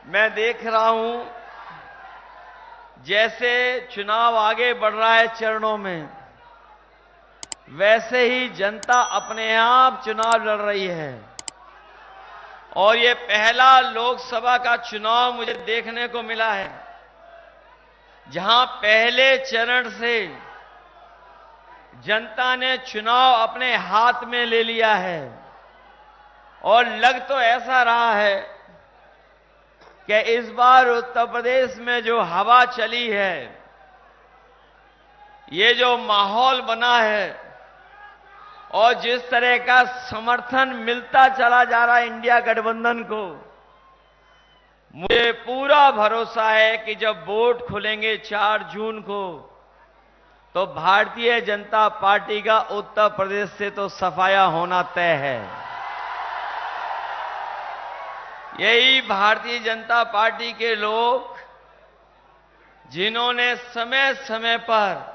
मैं देख रहा हूं जैसे चुनाव आगे बढ़ रहा है चरणों में, वैसे ही जनता अपने आप चुनाव लड़ रही है। और ये पहला लोकसभा का चुनाव मुझे देखने को मिला है जहां पहले चरण से जनता ने चुनाव अपने हाथ में ले लिया है। और लग तो ऐसा रहा है कि इस बार उत्तर प्रदेश में जो हवा चली है, ये जो माहौल बना है और जिस तरह का समर्थन मिलता चला जा रहा है इंडिया गठबंधन को, मुझे पूरा भरोसा है कि जब वोट खुलेंगे 4 जून को, तो भारतीय जनता पार्टी का उत्तर प्रदेश से तो सफाया होना तय है। यही भारतीय जनता पार्टी के लोग जिन्होंने समय समय पर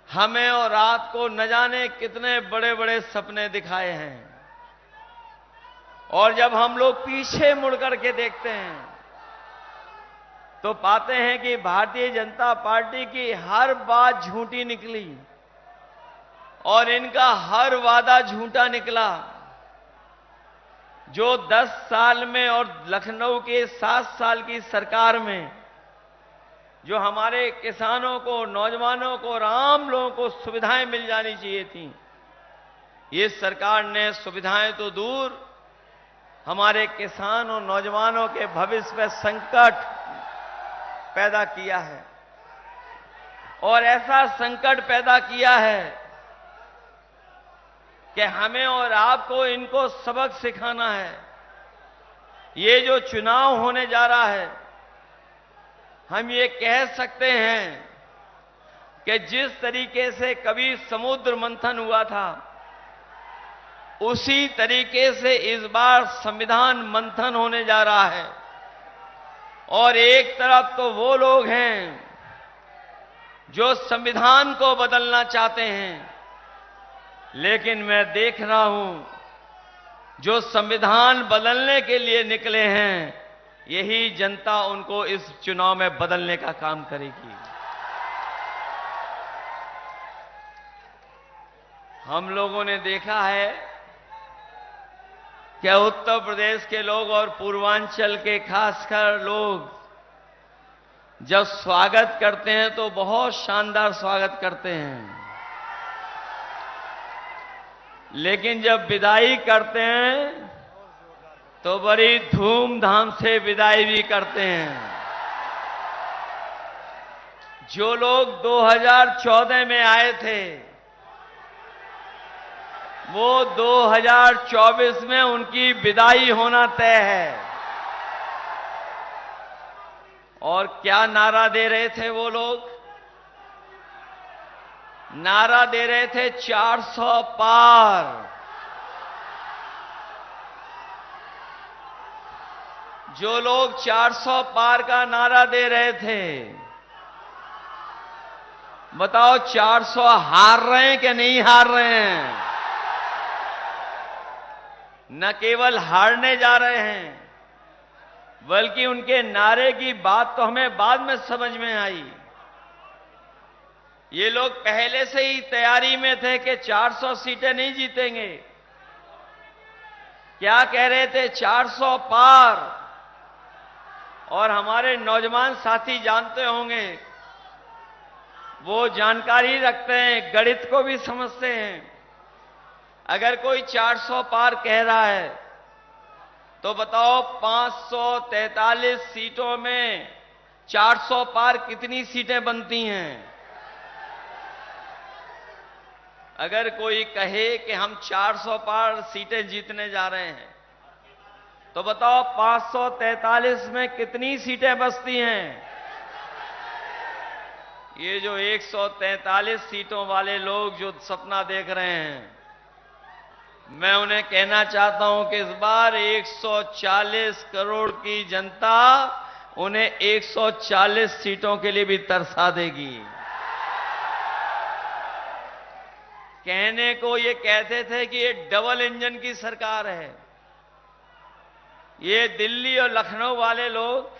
हमें और रात को न जाने कितने बड़े बड़े सपने दिखाए हैं, और जब हम लोग पीछे मुड़ करके देखते हैं तो पाते हैं कि भारतीय जनता पार्टी की हर बात झूठी निकली और इनका हर वादा झूठा निकला। जो 10 साल में और लखनऊ के 7 साल की सरकार में जो हमारे किसानों को, नौजवानों को और आम लोगों को सुविधाएं मिल जानी चाहिए थी, ये सरकार ने सुविधाएं तो दूर, हमारे किसान और नौजवानों के भविष्य में संकट पैदा किया है। और ऐसा संकट पैदा किया है कि हमें और आपको इनको सबक सिखाना है। ये जो चुनाव होने जा रहा है, हम ये कह सकते हैं कि जिस तरीके से कभी समुद्र मंथन हुआ था, उसी तरीके से इस बार संविधान मंथन होने जा रहा है। और एक तरफ तो वो लोग हैं जो संविधान को बदलना चाहते हैं, लेकिन मैं देख रहा हूं जो संविधान बदलने के लिए निकले हैं, यही जनता उनको इस चुनाव में बदलने का काम करेगी। हम लोगों ने देखा है कि उत्तर प्रदेश के लोग और पूर्वांचल के खासकर लोग जब स्वागत करते हैं तो बहुत शानदार स्वागत करते हैं, लेकिन जब विदाई करते हैं तो बड़ी धूमधाम से विदाई भी करते हैं। जो लोग 2014 में आए थे, वो 2024 में उनकी विदाई होना तय है। और क्या नारा दे रहे थे वो लोग? नारा दे रहे थे 400 पार। जो लोग 400 पार का नारा दे रहे थे, बताओ 400 हार रहे हैं कि नहीं हार रहे हैं? न केवल हारने जा रहे हैं, बल्कि उनके नारे की बात तो हमें बाद में समझ में आई। ये लोग पहले से ही तैयारी में थे कि 400 सीटें नहीं जीतेंगे। क्या कह रहे थे? 400 पार। और हमारे नौजवान साथी जानते होंगे, वो जानकारी रखते हैं, गणित को भी समझते हैं। अगर कोई 400 पार कह रहा है तो बताओ 543 सीटों में 400 पार कितनी सीटें बनती हैं? अगर कोई कहे कि हम 400 पार सीटें जीतने जा रहे हैं, तो बताओ 543 में कितनी सीटें बचती हैं? ये जो 143 सीटों वाले लोग जो सपना देख रहे हैं, मैं उन्हें कहना चाहता हूं कि इस बार 140 करोड़ की जनता उन्हें 140 सीटों के लिए भी तरसा देगी। कहने को ये कहते थे कि ये डबल इंजन की सरकार है, ये दिल्ली और लखनऊ वाले लोग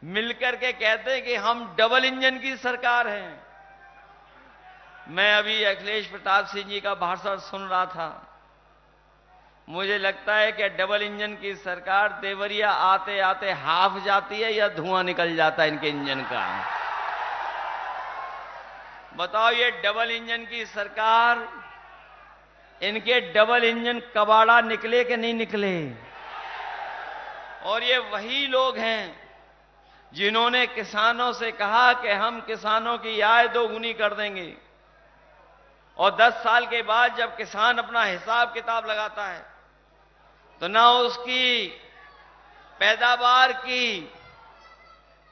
मिलकर के कहते हैं कि हम डबल इंजन की सरकार है। मैं अभी अखिलेश प्रताप सिंह जी का भाषण सुन रहा था। मुझे लगता है कि डबल इंजन की सरकार देवरिया आते आते हाफ जाती है या धुआं निकल जाता है इनके इंजन का। बताओ, ये डबल इंजन की सरकार, इनके डबल इंजन कबाड़ा निकले कि नहीं निकले? और ये वही लोग हैं जिन्होंने किसानों से कहा कि हम किसानों की आय दोगुनी कर देंगे, और 10 साल के बाद जब किसान अपना हिसाब किताब लगाता है तो ना उसकी पैदावार की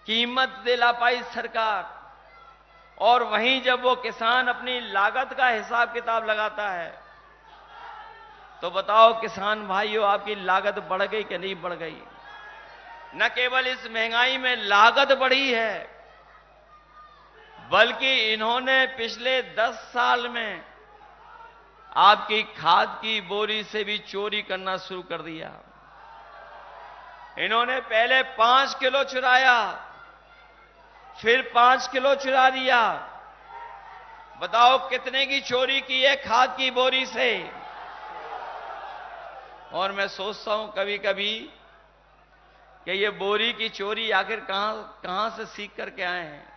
कीमत दिला पाई सरकार, और वहीं जब वो किसान अपनी लागत का हिसाब किताब लगाता है तो बताओ किसान भाइयों, आपकी लागत बढ़ गई कि नहीं बढ़ गई? न केवल इस महंगाई में लागत बढ़ी है, बल्कि इन्होंने पिछले 10 साल में आपकी खाद की बोरी से भी चोरी करना शुरू कर दिया। इन्होंने पहले 5 किलो चुराया, फिर 5 किलो चुरा दिया। बताओ कितने की चोरी की है खाद की बोरी से? और मैं सोचता हूं कभी कभी कि ये बोरी की चोरी आखिर कहां से सीख करके आए हैं।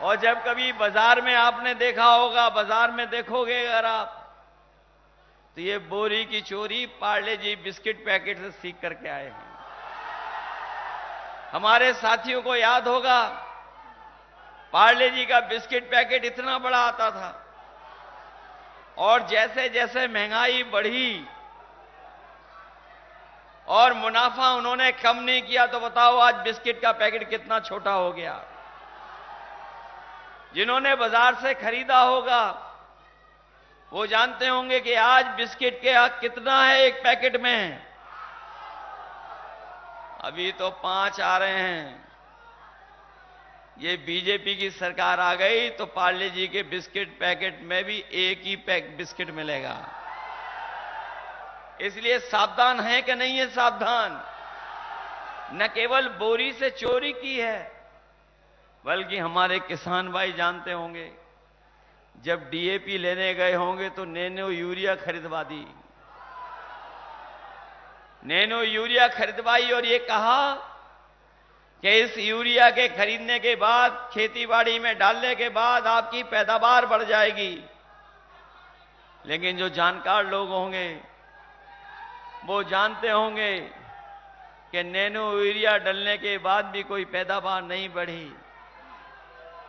और जब कभी बाजार में आपने देखा होगा, बाजार में देखोगे अगर आप, तो ये बोरी की चोरी पार्ले जी बिस्किट पैकेट से सीख करके आए हैं। हमारे साथियों को याद होगा, पार्ले जी का बिस्किट पैकेट इतना बड़ा आता था, और जैसे जैसे महंगाई बढ़ी और मुनाफा उन्होंने कम नहीं किया, तो बताओ आज बिस्किट का पैकेट कितना छोटा हो गया। जिन्होंने बाजार से खरीदा होगा वो जानते होंगे कि आज बिस्किट के कितना है एक पैकेट में। अभी तो 5 आ रहे हैं। ये बीजेपी की सरकार आ गई तो पार्ले जी के बिस्किट पैकेट में भी एक ही पैक बिस्किट मिलेगा। इसलिए सावधान है कि नहीं है सावधान? न केवल बोरी से चोरी की है, बल्कि हमारे किसान भाई जानते होंगे, जब डीएपी लेने गए होंगे तो नैनो यूरिया खरीदवा दी, नैनो यूरिया खरीदवाई, और ये कहा कि इस यूरिया के खरीदने के बाद, खेतीबाड़ी में डालने के बाद आपकी पैदावार बढ़ जाएगी। लेकिन जो जानकार लोग होंगे वो जानते होंगे कि नैनो यूरिया डलने के बाद भी कोई पैदावार नहीं बढ़ी,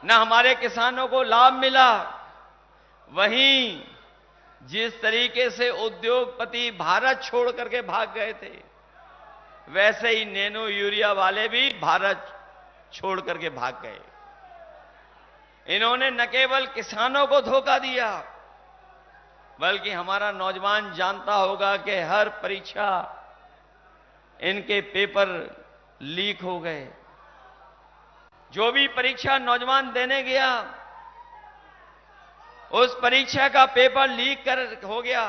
न हमारे किसानों को लाभ मिला। वहीं जिस तरीके से उद्योगपति भारत छोड़ करके भाग गए थे, वैसे ही नैनो यूरिया वाले भी भारत छोड़ करके भाग गए। इन्होंने न केवल किसानों को धोखा दिया, बल्कि हमारा नौजवान जानता होगा कि हर परीक्षा इनके पेपर लीक हो गए। जो भी परीक्षा नौजवान देने गया, उस परीक्षा का पेपर लीक हो गया।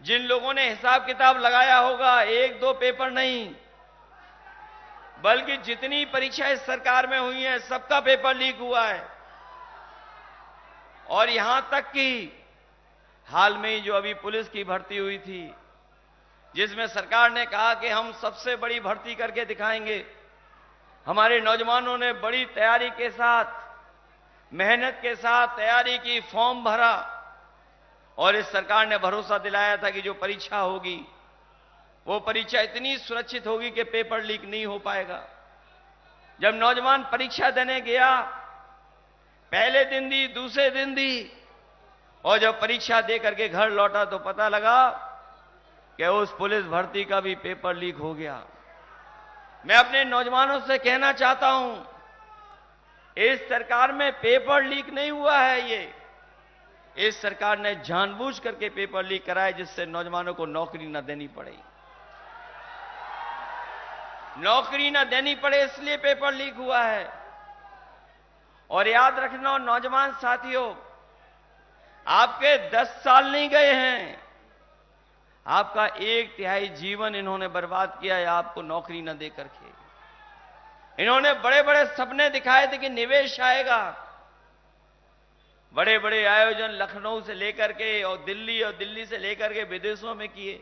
जिन लोगों ने हिसाब किताब लगाया होगा, 1-2 पेपर नहीं, बल्कि जितनी परीक्षा इस सरकार में हुई है सबका पेपर लीक हुआ है। और यहां तक कि हाल में ही जो अभी पुलिस की भर्ती हुई थी, जिसमें सरकार ने कहा कि हम सबसे बड़ी भर्ती करके दिखाएंगे, हमारे नौजवानों ने बड़ी तैयारी के साथ, मेहनत के साथ तैयारी की, फॉर्म भरा, और इस सरकार ने भरोसा दिलाया था कि जो परीक्षा होगी वो परीक्षा इतनी सुरक्षित होगी कि पेपर लीक नहीं हो पाएगा। जब नौजवान परीक्षा देने गया, पहले दिन दी, दूसरे दिन दी, और जब परीक्षा दे करके घर लौटा तो पता लगा कि उस पुलिस भर्ती का भी पेपर लीक हो गया। मैं अपने नौजवानों से कहना चाहता हूं, इस सरकार में पेपर लीक नहीं हुआ है। इस सरकार ने जानबूझ करके पेपर लीक कराया, जिससे नौजवानों को नौकरी न देनी पड़े। नौकरी न देनी पड़े इसलिए पेपर लीक हुआ है। और याद रखना नौजवान साथियों, आपके 10 साल नहीं गए हैं, आपका 1/3 जीवन इन्होंने बर्बाद किया है आपको नौकरी न दे करके। इन्होंने बड़े बड़े सपने दिखाए थे कि निवेश आएगा, बड़े बड़े आयोजन लखनऊ से लेकर के और दिल्ली से लेकर के विदेशों में किए।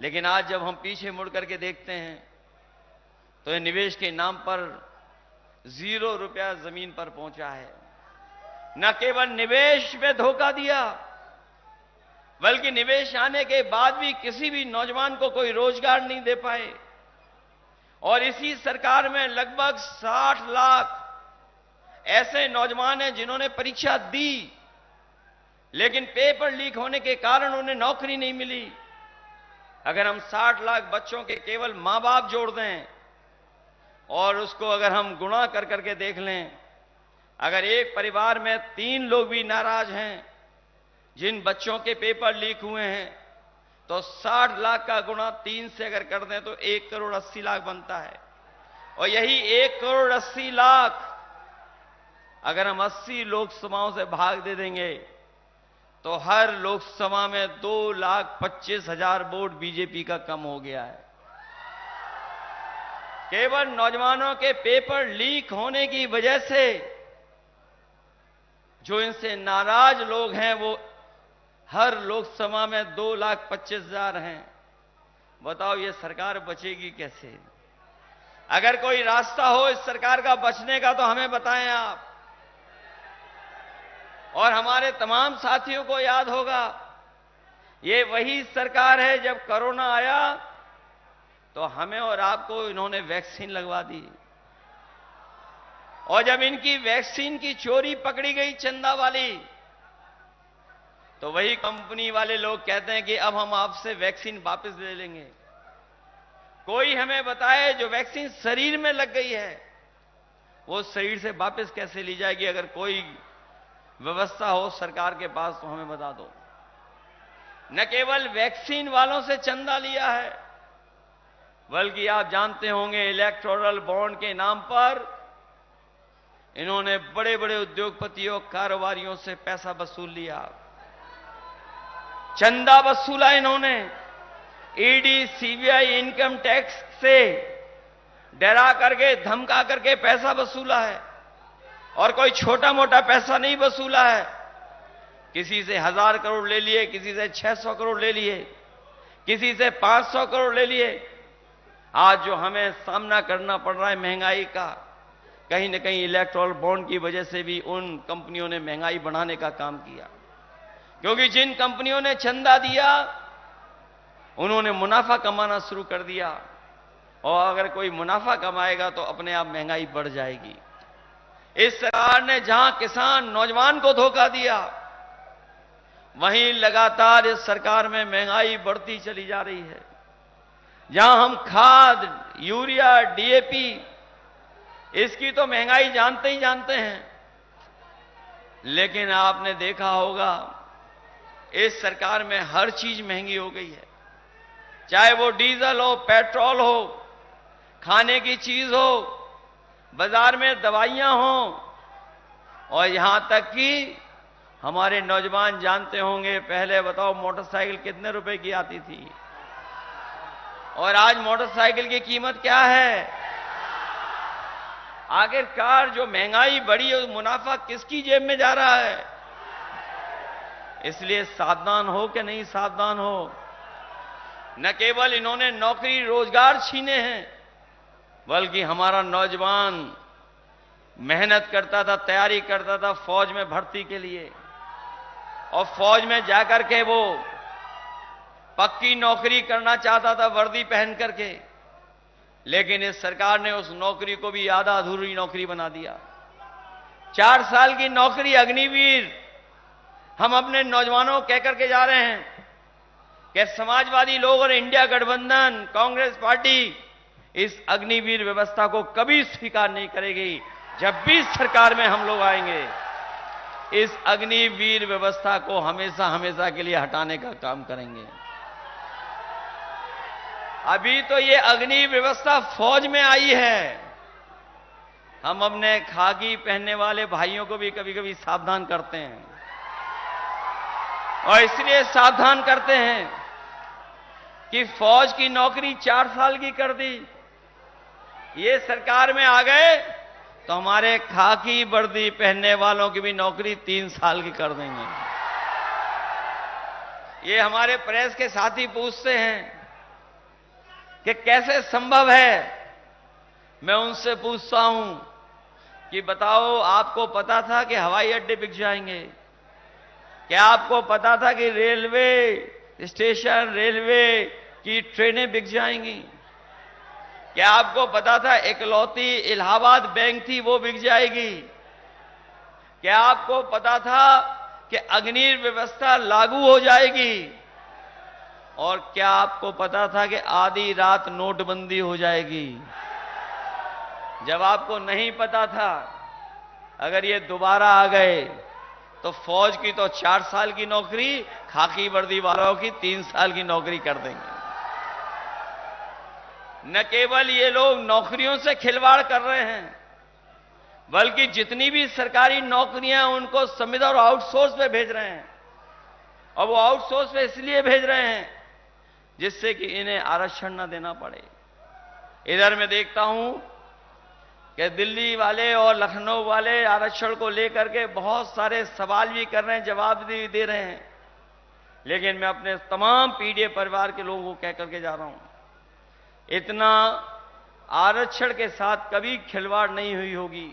लेकिन आज जब हम पीछे मुड़ करके देखते हैं तो ये निवेश के नाम पर 0 रुपया जमीन पर पहुंचा है। न केवल निवेश में धोखा दिया, बल्कि निवेश आने के बाद भी किसी भी नौजवान को कोई रोजगार नहीं दे पाए। और इसी सरकार में लगभग 60 लाख ऐसे नौजवान हैं जिन्होंने परीक्षा दी, लेकिन पेपर लीक होने के कारण उन्हें नौकरी नहीं मिली। अगर हम 60 लाख बच्चों के केवल मां बाप जोड़ दें और उसको अगर हम गुणा कर करके देख लें, अगर एक परिवार में 3 लोग भी नाराज हैं जिन बच्चों के पेपर लीक हुए हैं, तो 60 लाख का गुणा 3 से अगर कर दें तो 1 करोड़ 80 लाख बनता है। और यही 1 करोड़ 80 लाख अगर हम 80 लोकसभाओं से भाग दे देंगे तो हर लोकसभा में 2,25,000 वोट बीजेपी का कम हो गया है। केवल नौजवानों के पेपर लीक होने की वजह से जो इनसे नाराज लोग हैं वो हर लोकसभा में 2,25,000 हैं। बताओ ये सरकार बचेगी कैसे? अगर कोई रास्ता हो इस सरकार का बचने का तो हमें बताएं आप। और हमारे तमाम साथियों को याद होगा, ये वही सरकार है जब कोरोना आया तो हमें और आपको इन्होंने वैक्सीन लगवा दी। और जब इनकी वैक्सीन की चोरी पकड़ी गई चंदा वाली, तो वही कंपनी वाले लोग कहते हैं कि अब हम आपसे वैक्सीन वापस ले लेंगे। कोई हमें बताए जो वैक्सीन शरीर में लग गई है वो शरीर से वापस कैसे ली जाएगी? अगर कोई व्यवस्था हो सरकार के पास तो हमें बता दो। न केवल वैक्सीन वालों से चंदा लिया है, बल्कि आप जानते होंगे इलेक्टोरल बॉन्ड के नाम पर इन्होंने बड़े बड़े उद्योगपतियों कारोबारियों से पैसा वसूल लिया, चंदा वसूला इन्होंने। ईडी सीबीआई इनकम टैक्स से डरा करके धमका करके पैसा वसूला है। और कोई छोटा मोटा पैसा नहीं वसूला है। किसी से 1000 करोड़ ले लिए, किसी से 600 करोड़ ले लिए, किसी से 500 करोड़ ले लिए। आज जो हमें सामना करना पड़ रहा है महंगाई का, कहीं न कहीं इलेक्टोरल बॉन्ड की वजह से भी उन कंपनियों ने महंगाई बढ़ाने का काम किया। क्योंकि जिन कंपनियों ने चंदा दिया उन्होंने मुनाफा कमाना शुरू कर दिया, और अगर कोई मुनाफा कमाएगा तो अपने आप महंगाई बढ़ जाएगी। इस सरकार ने जहां किसान नौजवान को धोखा दिया, वहीं लगातार इस सरकार में महंगाई बढ़ती चली जा रही है। जहां हम खाद, यूरिया, डीएपी, इसकी तो महंगाई जानते ही जानते हैं, लेकिन आपने देखा होगा इस सरकार में हर चीज महंगी हो गई है। चाहे वो डीजल हो, पेट्रोल हो, खाने की चीज हो, बाजार में दवाइयां हों, और यहां तक कि हमारे नौजवान जानते होंगे, पहले बताओ मोटरसाइकिल कितने रुपए की आती थी और आज मोटरसाइकिल की कीमत क्या है? आखिरकार जो महंगाई बढ़ी है, मुनाफा किसकी जेब में जा रहा है? इसलिए सावधान हो कि नहीं सावधान हो। न केवल इन्होंने नौकरी रोजगार छीने हैं, बल्कि हमारा नौजवान मेहनत करता था, तैयारी करता था फौज में भर्ती के लिए, और फौज में जाकर के वो पक्की नौकरी करना चाहता था वर्दी पहन करके, लेकिन इस सरकार ने उस नौकरी को भी आधा अधूरी नौकरी बना दिया। 4 साल की नौकरी अग्निवीर हम अपने नौजवानों को कह करके जा रहे हैं कि समाजवादी लोग और इंडिया गठबंधन कांग्रेस पार्टी इस अग्निवीर व्यवस्था को कभी स्वीकार नहीं करेगी। जब भी सरकार में हम लोग आएंगे, इस अग्निवीर व्यवस्था को हमेशा हमेशा के लिए हटाने का काम करेंगे। अभी तो ये अग्नि व्यवस्था फौज में आई है, हम अपने खाकी पहनने वाले भाइयों को भी कभी कभी सावधान करते हैं। और इसलिए सावधान करते हैं कि फौज की नौकरी 4 साल की कर दी। ये सरकार में आ गए तो हमारे खाकी वर्दी पहनने वालों की भी नौकरी 3 साल की कर देंगे। ये हमारे प्रेस के साथी पूछते हैं कि कैसे संभव है। मैं उनसे पूछता हूं कि बताओ, आपको पता था कि हवाई अड्डे बिक जाएंगे? क्या आपको पता था कि रेलवे स्टेशन, रेलवे की ट्रेनें बिक जाएंगी? क्या आपको पता था इकलौती इलाहाबाद बैंक थी वो बिक जाएगी? क्या आपको पता था कि अग्नि व्यवस्था लागू हो जाएगी? और क्या आपको पता था कि आधी रात नोटबंदी हो जाएगी? जब आपको नहीं पता था, अगर ये दोबारा आ गए तो फौज की तो 4 साल की नौकरी, खाकी वर्दी वालों की 3 साल की नौकरी कर देंगे। न केवल ये लोग नौकरियों से खिलवाड़ कर रहे हैं, बल्कि जितनी भी सरकारी नौकरियां उनको संविदा और आउटसोर्स पे भेज रहे हैं। और वो आउटसोर्स पे इसलिए भेज रहे हैं जिससे कि इन्हें आरक्षण न देना पड़े। इधर मैं देखता हूं कि दिल्ली वाले और लखनऊ वाले आरक्षण को लेकर के बहुत सारे सवाल भी कर रहे हैं, जवाब भी दे रहे हैं। लेकिन मैं अपने तमाम पीडीए परिवार के लोगों को कह करके जा रहा हूं, इतना आरक्षण के साथ कभी खिलवाड़ नहीं हुई होगी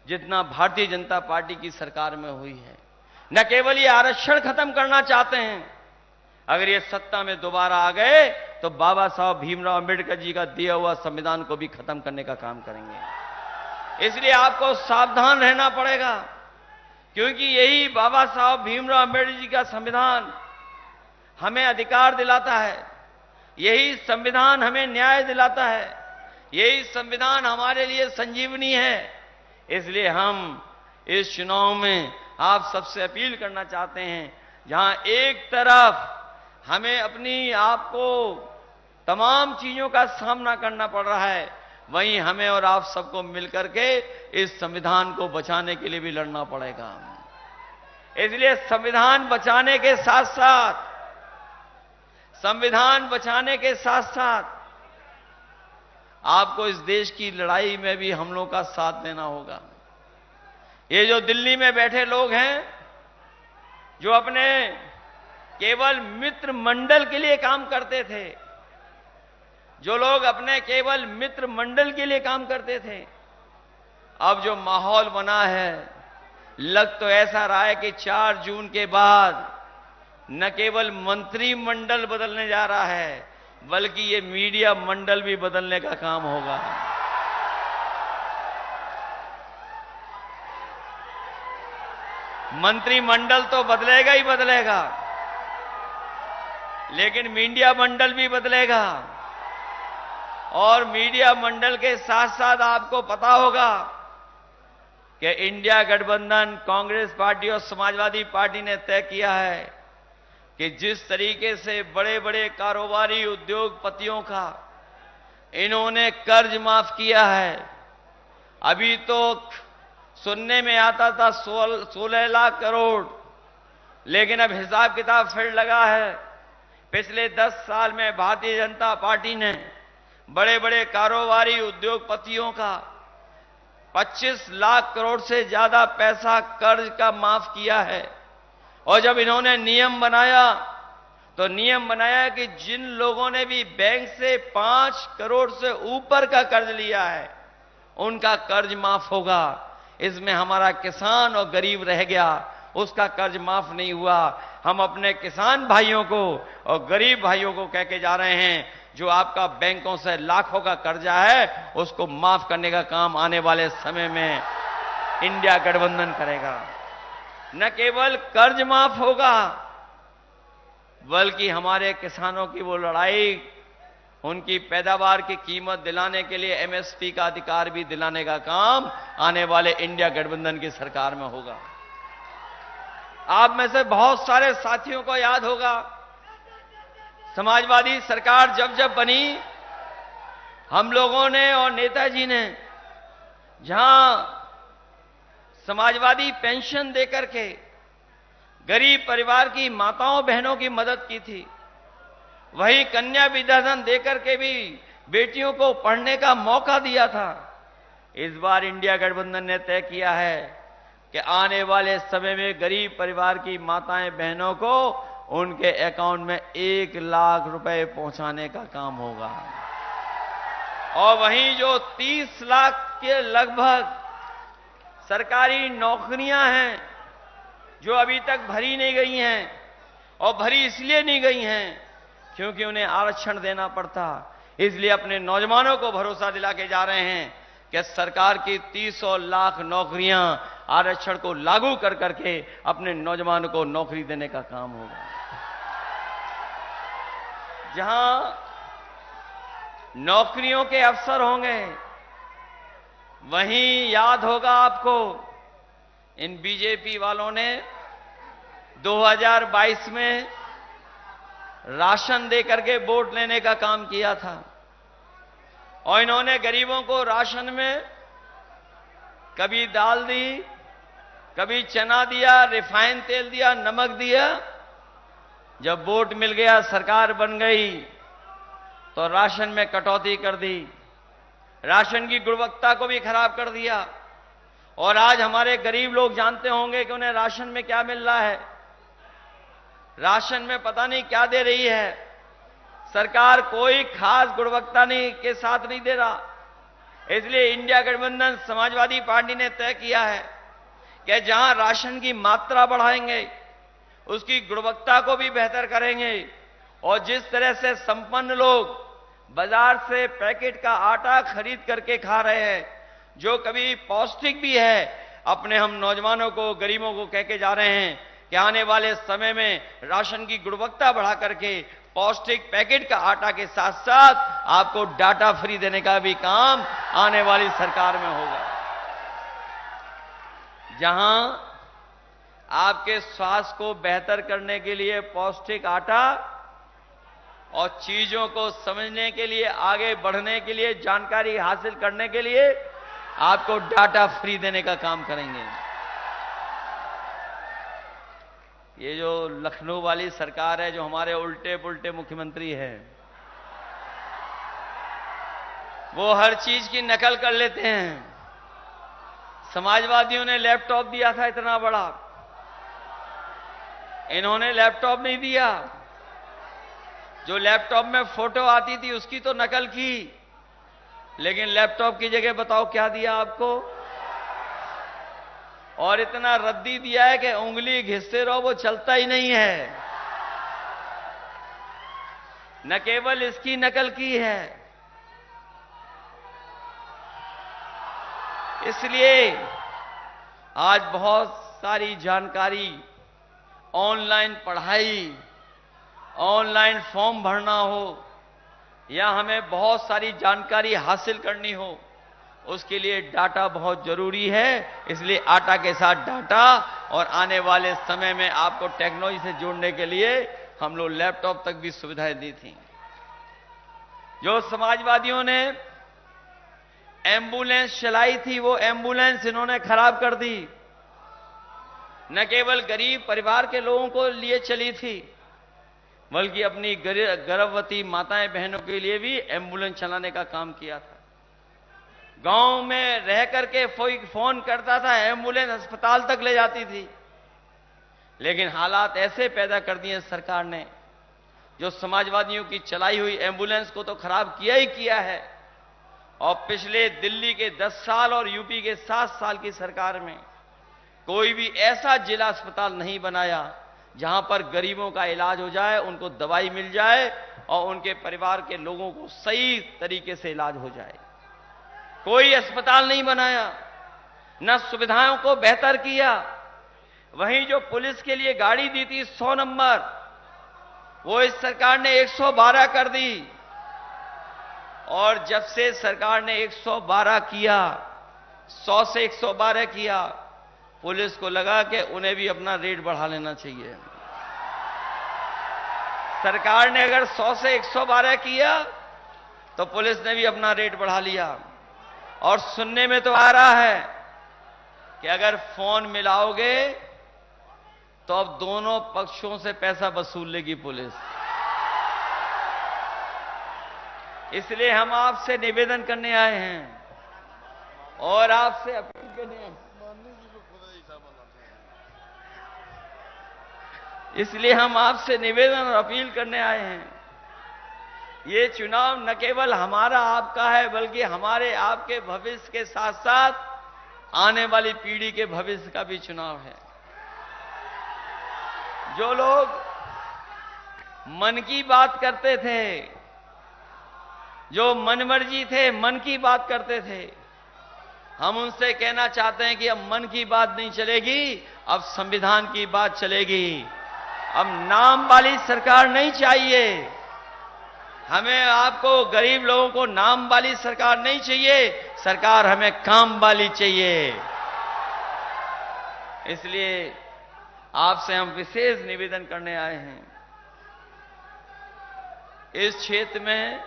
जितना भारतीय जनता पार्टी की सरकार में हुई है। न केवल ये आरक्षण खत्म करना चाहते हैं, अगर ये सत्ता में दोबारा आ गए तो बाबा साहब भीमराव अंबेडकर जी का दिया हुआ संविधान को भी खत्म करने का काम करेंगे। इसलिए आपको सावधान रहना पड़ेगा, क्योंकि यही बाबा साहब भीमराव अंबेडकर जी का संविधान हमें अधिकार दिलाता है, यही संविधान हमें न्याय दिलाता है, यही संविधान हमारे लिए संजीवनी है। इसलिए हम इस चुनाव में आप सबसे अपील करना चाहते हैं, जहां एक तरफ हमें अपनी आप को तमाम चीजों का सामना करना पड़ रहा है, वहीं हमें और आप सबको मिलकर के इस संविधान को बचाने के लिए भी लड़ना पड़ेगा। इसलिए संविधान बचाने के साथ साथ आपको इस देश की लड़ाई में भी हम लोग का साथ देना होगा। ये जो दिल्ली में बैठे लोग हैं, जो अपने केवल मित्र मंडल के लिए काम करते थे, जो लोग अपने केवल मित्र मंडल के लिए काम करते थे, अब जो माहौल बना है, लग तो ऐसा रहा है कि 4 जून के बाद न केवल मंत्रिमंडल बदलने जा रहा है, बल्कि ये मीडिया मंडल भी बदलने का काम होगा। मंत्रिमंडल तो बदलेगा ही बदलेगा, लेकिन मीडिया मंडल भी बदलेगा। और मीडिया मंडल के साथ साथ आपको पता होगा कि इंडिया गठबंधन, कांग्रेस पार्टी और समाजवादी पार्टी ने तय किया है कि जिस तरीके से बड़े बड़े कारोबारी उद्योगपतियों का इन्होंने कर्ज माफ किया है, अभी तो सुनने में आता था 16 लाख करोड़, लेकिन अब हिसाब किताब फिर लगा है। पिछले 10 साल में भारतीय जनता पार्टी ने बड़े बड़े कारोबारी उद्योगपतियों का 25 लाख करोड़ से ज्यादा पैसा कर्ज का माफ किया है। और जब इन्होंने नियम बनाया तो नियम बनाया कि जिन लोगों ने भी बैंक से 5 करोड़ से ऊपर का कर्ज लिया है, उनका कर्ज माफ होगा। इसमें हमारा किसान और गरीब रह गया, उसका कर्ज माफ नहीं हुआ। हम अपने किसान भाइयों को और गरीब भाइयों को कह के जा रहे हैं, जो आपका बैंकों से लाखों का कर्जा है, उसको माफ करने का काम आने वाले समय में इंडिया गठबंधन करेगा। न केवल कर्ज माफ होगा, बल्कि हमारे किसानों की वो लड़ाई, उनकी पैदावार की कीमत दिलाने के लिए एमएसपी का अधिकार भी दिलाने का काम आने वाले इंडिया गठबंधन की सरकार में होगा। आप में से बहुत सारे साथियों को याद होगा, समाजवादी सरकार जब जब बनी, हम लोगों ने और नेताजी ने जहां समाजवादी पेंशन देकर के गरीब परिवार की माताओं बहनों की मदद की थी। वही कन्या विद्याधन देकर के भी बेटियों को पढ़ने का मौका दिया था। इस बार इंडिया गठबंधन ने तय किया है कि आने वाले समय में गरीब परिवार की माताएं बहनों को उनके अकाउंट में 1 लाख रुपए पहुंचाने का काम होगा। और वहीं जो 30 लाख के लगभग सरकारी नौकरियां हैं जो अभी तक भरी नहीं गई हैं, और भरी इसलिए नहीं गई हैं क्योंकि उन्हें आरक्षण देना पड़ता, इसलिए अपने नौजवानों को भरोसा दिला के जा रहे हैं कि सरकार की 30 लाख नौकरियां आरक्षण को लागू कर करके अपने नौजवानों को नौकरी देने का काम होगा। जहां नौकरियों के अवसर होंगे, वहीं याद होगा आपको इन बीजेपी वालों ने 2022 में राशन देकर के वोट लेने का काम किया था, और इन्होंने गरीबों को राशन में कभी दाल दी, कभी चना दिया, रिफाइन तेल दिया, नमक दिया। जब वोट मिल गया, सरकार बन गई, तो राशन में कटौती कर दी, राशन की गुणवत्ता को भी खराब कर दिया। और आज हमारे गरीब लोग जानते होंगे कि उन्हें राशन में क्या मिल रहा है। राशन में पता नहीं क्या दे रही है सरकार, कोई खास गुणवत्ता नहीं के साथ नहीं दे रहा। इसलिए इंडिया गठबंधन समाजवादी पार्टी ने तय किया है कि जहां राशन की मात्रा बढ़ाएंगे, उसकी गुणवत्ता को भी बेहतर करेंगे। और जिस तरह से संपन्न लोग बाजार से पैकेट का आटा खरीद करके खा रहे हैं, जो कभी पौष्टिक भी है, अपने हम नौजवानों को, गरीबों को कह के जा रहे हैं कि आने वाले समय में राशन की गुणवत्ता बढ़ा करके पौष्टिक पैकेट का आटा के साथ साथ आपको डाटा फ्री देने का भी काम आने वाली सरकार में होगा। जहां आपके स्वास्थ्य को बेहतर करने के लिए पौष्टिक आटा और चीजों को समझने के लिए, आगे बढ़ने के लिए, जानकारी हासिल करने के लिए आपको डाटा फ्री देने का काम करेंगे। ये जो लखनऊ वाली सरकार है, जो हमारे उल्टे पुल्टे मुख्यमंत्री हैं, वो हर चीज की नकल कर लेते हैं। समाजवादियों ने लैपटॉप दिया था इतना बड़ा, इन्होंने लैपटॉप नहीं दिया। जो लैपटॉप में फोटो आती थी उसकी तो नकल की, लेकिन लैपटॉप की जगह बताओ क्या दिया आपको। और इतना रद्दी दिया है कि उंगली घिसते रहो, वो चलता ही नहीं है। न केवल इसकी नकल की है, इसलिए आज बहुत सारी जानकारी, ऑनलाइन पढ़ाई, ऑनलाइन फॉर्म भरना हो, या हमें बहुत सारी जानकारी हासिल करनी हो, उसके लिए डाटा बहुत जरूरी है। इसलिए आटा के साथ डाटा, और आने वाले समय में आपको टेक्नोलॉजी से जोड़ने के लिए हम लोग लैपटॉप तक भी सुविधाएं दी थी। जो समाजवादियों ने एम्बुलेंस चलाई थी, वो एम्बुलेंस इन्होंने खराब कर दी। न केवल गरीब परिवार के लोगों को लिए चली थी, बल्कि अपनी गर्भवती माताएं बहनों के लिए भी एम्बुलेंस चलाने का काम किया था। गांव में रह करके कोई फोन करता था, एम्बुलेंस अस्पताल तक ले जाती थी। लेकिन हालात ऐसे पैदा कर दिए सरकार ने, जो समाजवादियों की चलाई हुई एम्बुलेंस को तो खराब किया ही किया है। और पिछले दिल्ली के 10 साल और यूपी के 7 साल की सरकार में कोई भी ऐसा जिला अस्पताल नहीं बनाया जहां पर गरीबों का इलाज हो जाए, उनको दवाई मिल जाए और उनके परिवार के लोगों को सही तरीके से इलाज हो जाए। कोई अस्पताल नहीं बनाया, न सुविधाओं को बेहतर किया। वहीं जो पुलिस के लिए गाड़ी दी थी 100 नंबर, वो इस सरकार ने 112 कर दी। और जब से सरकार ने 112 किया, 100 से 112 किया, पुलिस को लगा कि उन्हें भी अपना रेट बढ़ा लेना चाहिए। सरकार ने अगर 100 से 112 किया तो पुलिस ने भी अपना रेट बढ़ा लिया। और सुनने में तो आ रहा है कि अगर फोन मिलाओगे तो अब दोनों पक्षों से पैसा वसूल लेगी पुलिस। इसलिए हम आपसे निवेदन करने आए हैं और आपसे अपील करने आए हैं। इसलिए हम आपसे निवेदन और अपील करने आए हैं। ये चुनाव न केवल हमारा आपका है, बल्कि हमारे आपके भविष्य के साथ साथ आने वाली पीढ़ी के भविष्य का भी चुनाव है। जो लोग मन की बात करते थे, जो मनमर्जी थे, मन की बात करते थे, हम उनसे कहना चाहते हैं कि अब मन की बात नहीं चलेगी, अब संविधान की बात चलेगी। अब नाम वाली सरकार नहीं चाहिए हमें। आपको, गरीब लोगों को नाम वाली सरकार नहीं चाहिए, सरकार हमें काम वाली चाहिए। इसलिए आपसे हम विशेष निवेदन करने आए हैं। इस क्षेत्र में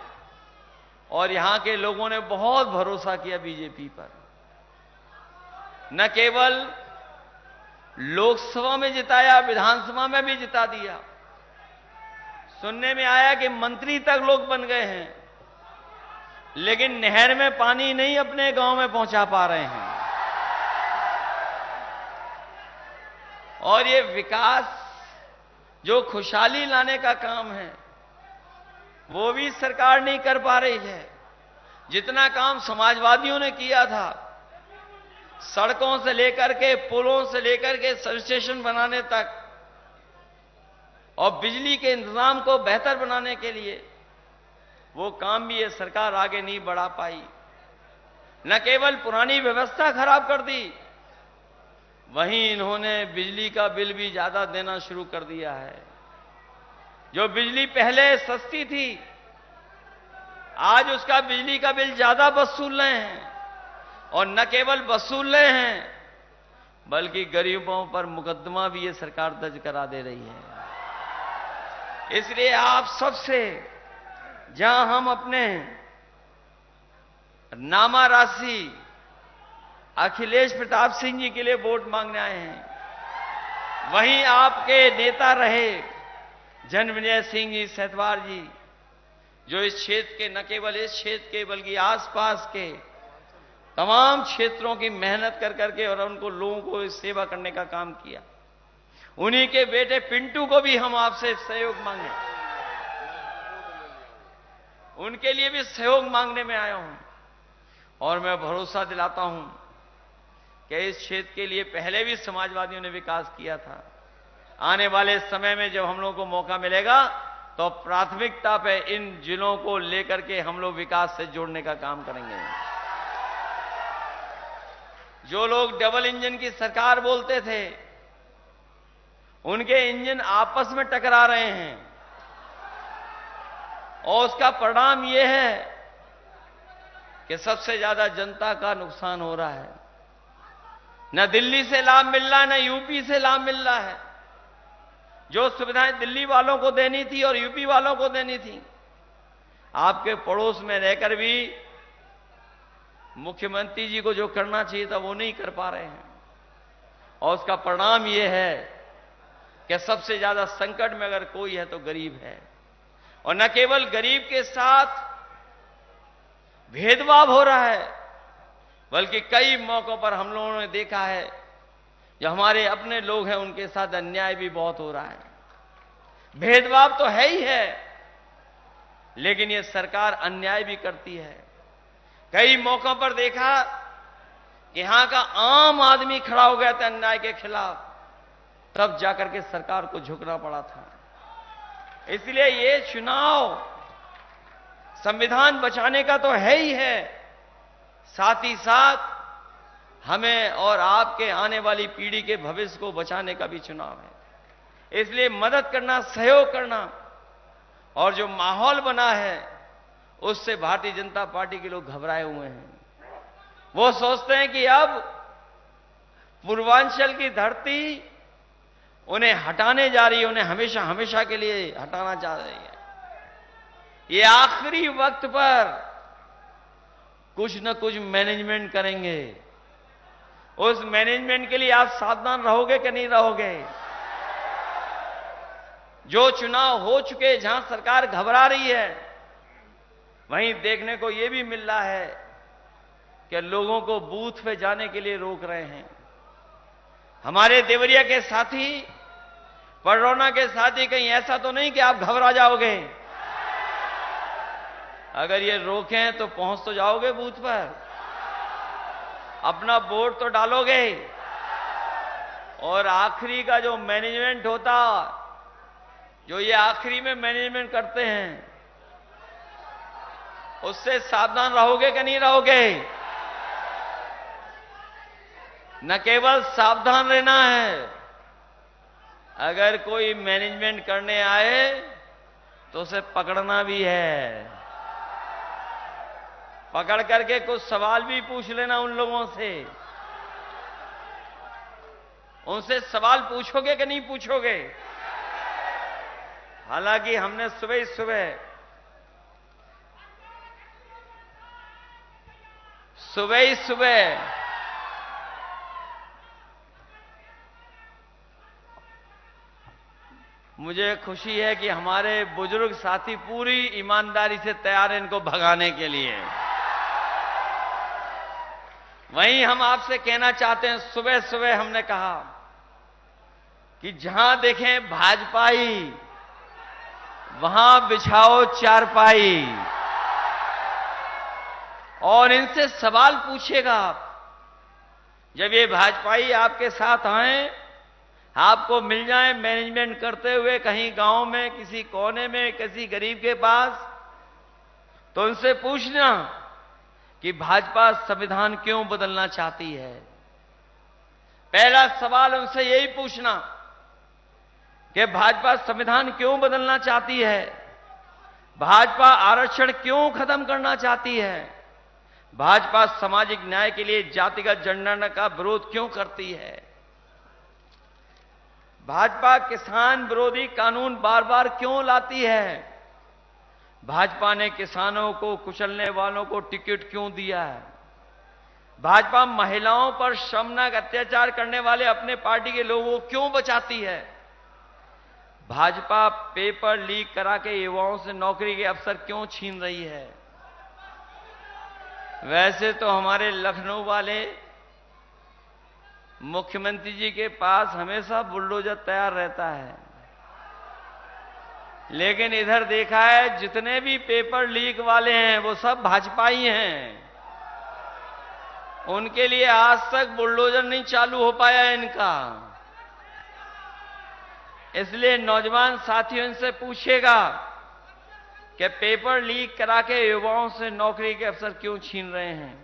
और यहां के लोगों ने बहुत भरोसा किया बीजेपी पर। न केवल लोकसभा में जिताया, विधानसभा में भी जिता दिया। सुनने में आया कि मंत्री तक लोग बन गए हैं, लेकिन नहर में पानी नहीं अपने गांव में पहुंचा पा रहे हैं। और ये विकास, जो खुशहाली लाने का काम है, वो भी सरकार नहीं कर पा रही है। जितना काम समाजवादियों ने किया था, सड़कों से लेकर के, पुलों से लेकर के सब स्टेशन बनाने तक, और बिजली के इंतजाम को बेहतर बनाने के लिए, वो काम भी ये सरकार आगे नहीं बढ़ा पाई। न केवल पुरानी व्यवस्था खराब कर दी, वहीं इन्होंने बिजली का बिल भी ज्यादा देना शुरू कर दिया है। जो बिजली पहले सस्ती थी, आज उसका बिजली का बिल ज्यादा वसूल रहे हैं। और न केवल वसूल रहे हैं, बल्कि गरीबों पर मुकदमा भी ये सरकार दर्ज करा दे रही है। इसलिए आप सबसे, जहां हम अपने नामा राशि अखिलेश प्रताप सिंह जी के लिए वोट मांगने आए हैं, वहीं आपके नेता रहे जन्मेजय सिंह जी सेतवार जी, जो इस क्षेत्र के, न केवल इस क्षेत्र के बल्कि आसपास के तमाम क्षेत्रों की मेहनत कर करके और उनको, लोगों को सेवा करने का काम किया। उन्हीं के बेटे पिंटू को भी हम आपसे सहयोग मांगे, उनके लिए भी सहयोग मांगने में आया हूं। और मैं भरोसा दिलाता हूं कि इस क्षेत्र के लिए पहले भी समाजवादियों ने विकास किया था। आने वाले समय में जब हम लोगों को मौका मिलेगा, तो प्राथमिकता पे इन जिलों को लेकर के हम लोग विकास से जोड़ने का काम करेंगे। जो लोग डबल इंजन की सरकार बोलते थे, उनके इंजन आपस में टकरा रहे हैं, और उसका परिणाम यह है कि सबसे ज्यादा जनता का नुकसान हो रहा है। न दिल्ली से लाभ मिल रहा है, न यूपी से लाभ मिल रहा है। जो सुविधाएं दिल्ली वालों को देनी थी और यूपी वालों को देनी थी, आपके पड़ोस में रहकर भी मुख्यमंत्री जी को जो करना चाहिए था वो नहीं कर पा रहे हैं। और उसका परिणाम यह है कि सबसे ज्यादा संकट में अगर कोई है तो गरीब है। और न केवल गरीब के साथ भेदभाव हो रहा है, बल्कि कई मौकों पर हम लोगों ने देखा है, जो हमारे अपने लोग हैं उनके साथ अन्याय भी बहुत हो रहा है। भेदभाव तो है ही है, लेकिन ये सरकार अन्याय भी करती है। कई मौकों पर देखा कि यहां का आम आदमी खड़ा हो गया था अन्याय के खिलाफ, तब जाकर के सरकार को झुकना पड़ा था। इसलिए ये चुनाव संविधान बचाने का तो है ही है, साथ ही साथ हमें और आपके आने वाली पीढ़ी के भविष्य को बचाने का भी चुनाव है। इसलिए मदद करना, सहयोग करना, और जो माहौल बना है उससे भारतीय जनता पार्टी के लोग घबराए हुए हैं। वो सोचते हैं कि अब पूर्वांचल की धरती उन्हें हटाने जा रही है, उन्हें हमेशा हमेशा के लिए हटाना चाह रही है। ये आखिरी वक्त पर कुछ न कुछ मैनेजमेंट करेंगे। उस मैनेजमेंट के लिए आप सावधान रहोगे कि नहीं रहोगे? जो चुनाव हो चुके, जहां सरकार घबरा रही है, वहीं देखने को यह भी मिल रहा है कि लोगों को बूथ पे जाने के लिए रोक रहे हैं। हमारे देवरिया के साथी, पडरौना के साथी, कहीं ऐसा तो नहीं कि आप घबरा जाओगे? अगर ये रोकें तो पहुंच तो जाओगे बूथ पर, अपना वोट तो डालोगे। और आखिरी का जो मैनेजमेंट होता, जो ये आखिरी में मैनेजमेंट करते हैं, उससे सावधान रहोगे कि नहीं रहोगे? न केवल सावधान रहना है, अगर कोई मैनेजमेंट करने आए तो उसे पकड़ना भी है। पकड़ करके कुछ सवाल भी पूछ लेना उन लोगों से। उनसे सवाल पूछोगे कि नहीं पूछोगे? हालांकि हमने सुबह ही सुबह मुझे खुशी है कि हमारे बुजुर्ग साथी पूरी ईमानदारी से तैयार हैं इनको भगाने के लिए। वहीं हम आपसे कहना चाहते हैं, सुबह सुबह हमने कहा कि जहां देखें भाजपाई, वहां बिछाओ चारपाई और इनसे सवाल पूछिएगा आप। जब ये भाजपाई आपके साथ आए, आपको मिल जाए मैनेजमेंट करते हुए कहीं गांव में, किसी कोने में, किसी गरीब के पास, तो उनसे पूछना कि भाजपा संविधान क्यों बदलना चाहती है। पहला सवाल उनसे यही पूछना कि भाजपा संविधान क्यों बदलना चाहती है, भाजपा आरक्षण क्यों खत्म करना चाहती है, भाजपा सामाजिक न्याय के लिए जातिगत जनगणना का विरोध क्यों करती है, भाजपा किसान विरोधी कानून बार बार क्यों लाती है, भाजपा ने किसानों को कुचलने वालों को टिकट क्यों दिया है, भाजपा महिलाओं पर शर्मनाक अत्याचार करने वाले अपने पार्टी के लोगों को क्यों बचाती है, भाजपा पेपर लीक करा के युवाओं से नौकरी के अवसर क्यों छीन रही है। वैसे तो हमारे लखनऊ वाले मुख्यमंत्री जी के पास हमेशा बुलडोजर तैयार रहता है, लेकिन इधर देखा है जितने भी पेपर लीक वाले हैं वो सब भाजपाई हैं। उनके लिए आज तक बुलडोजर नहीं चालू हो पाया इनका। इसलिए नौजवान साथियों से पूछेगा कि पेपर लीक करा के युवाओं से नौकरी के अवसर क्यों छीन रहे हैं।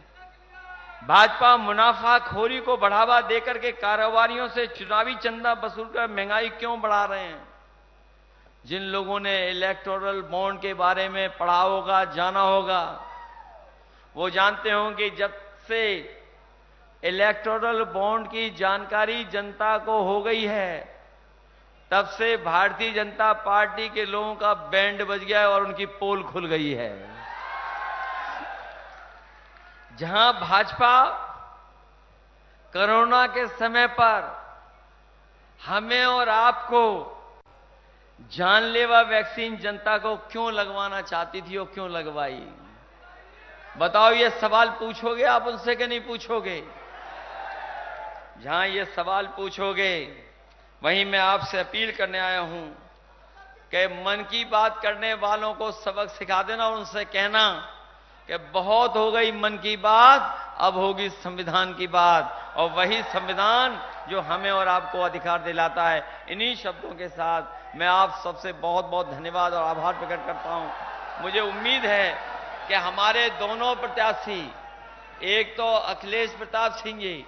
भाजपा मुनाफाखोरी को बढ़ावा देकर के कारोबारियों से चुनावी चंदा वसूलकर महंगाई क्यों बढ़ा रहे हैं। जिन लोगों ने इलेक्टोरल बॉन्ड के बारे में पढ़ा होगा, जाना होगा, वो जानते होंगे जब से इलेक्टोरल बॉन्ड की जानकारी जनता को हो गई है, तब से भारतीय जनता पार्टी के लोगों का बैंड बज गया है और उनकी पोल खुल गई है। जहां भाजपा कोरोना के समय पर हमें और आपको जानलेवा वैक्सीन जनता को क्यों लगवाना चाहती थी और क्यों लगवाई, बताओ। ये सवाल पूछोगे आप उनसे कि नहीं पूछोगे? जहां ये सवाल पूछोगे, वहीं मैं आपसे अपील करने आया हूं कि मन की बात करने वालों को सबक सिखा देना और उनसे कहना कि बहुत हो गई मन की बात, अब होगी संविधान की बात, और वही संविधान जो हमें और आपको अधिकार दिलाता है। इन्हीं शब्दों के साथ मैं आप सबसे बहुत बहुत धन्यवाद और आभार प्रकट करता हूं। मुझे उम्मीद है कि हमारे दोनों प्रत्याशी, एक तो अखिलेश प्रताप सिंह जी,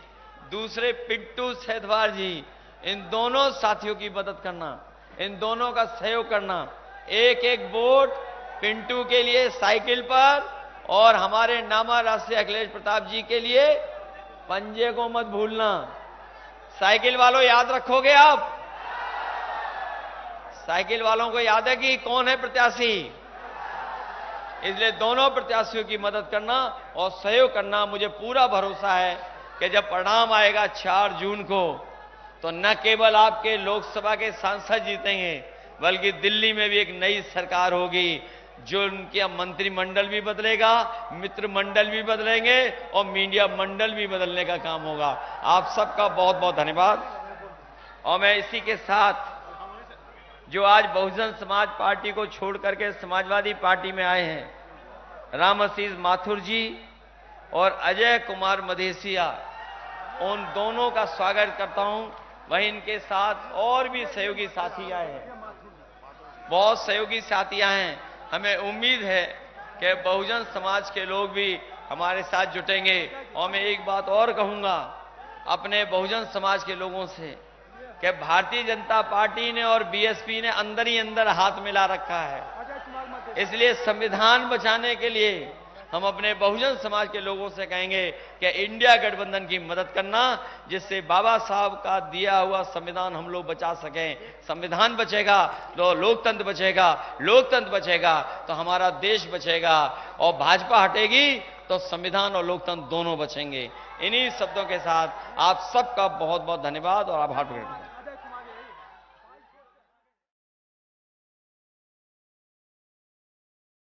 दूसरे पिंटू सेधवार जी, इन दोनों साथियों की मदद करना, इन दोनों का सहयोग करना। एक एक वोट पिंटू के लिए साइकिल पर और हमारे नामा राष्ट्रीय अखिलेश प्रताप जी के लिए पंजे को मत भूलना। साइकिल वालों याद रखोगे आप? साइकिल वालों को याद है कि कौन है प्रत्याशी? इसलिए दोनों प्रत्याशियों की मदद करना और सहयोग करना। मुझे पूरा भरोसा है कि जब परिणाम आएगा 4 जून को, तो न केवल आपके लोकसभा के सांसद जीतेंगे, बल्कि दिल्ली में भी एक नई सरकार होगी, जो उनके मंत्रिमंडल भी बदलेगा, मित्र मंडल भी बदलेंगे और मीडिया मंडल भी बदलने का काम होगा। आप सबका बहुत बहुत धन्यवाद। और मैं इसी के साथ जो आज बहुजन समाज पार्टी को छोड़ करके समाजवादी पार्टी में आए हैं, रामाशीष माथुर जी और अजय कुमार मधेसिया, उन दोनों का स्वागत करता हूं। वहीं इनके साथ और भी सहयोगी साथी आए हैं, बहुत सहयोगी साथी आए हैं। हमें उम्मीद है कि बहुजन समाज के लोग भी हमारे साथ जुटेंगे। और मैं एक बात और कहूंगा अपने बहुजन समाज के लोगों से कि भारतीय जनता पार्टी ने और बीएसपी ने अंदर ही अंदर हाथ मिला रखा है। इसलिए संविधान बचाने के लिए हम अपने बहुजन समाज के लोगों से कहेंगे कि इंडिया गठबंधन की मदद करना, जिससे बाबा साहब का दिया हुआ संविधान हम लोग बचा सकें। संविधान बचेगा तो लोकतंत्र बचेगा, लोकतंत्र बचेगा तो हमारा देश बचेगा, और भाजपा हटेगी तो संविधान और लोकतंत्र दोनों बचेंगे। इन्हीं शब्दों के साथ आप सबका बहुत बहुत धन्यवाद और आभार प्रकट करता हूं।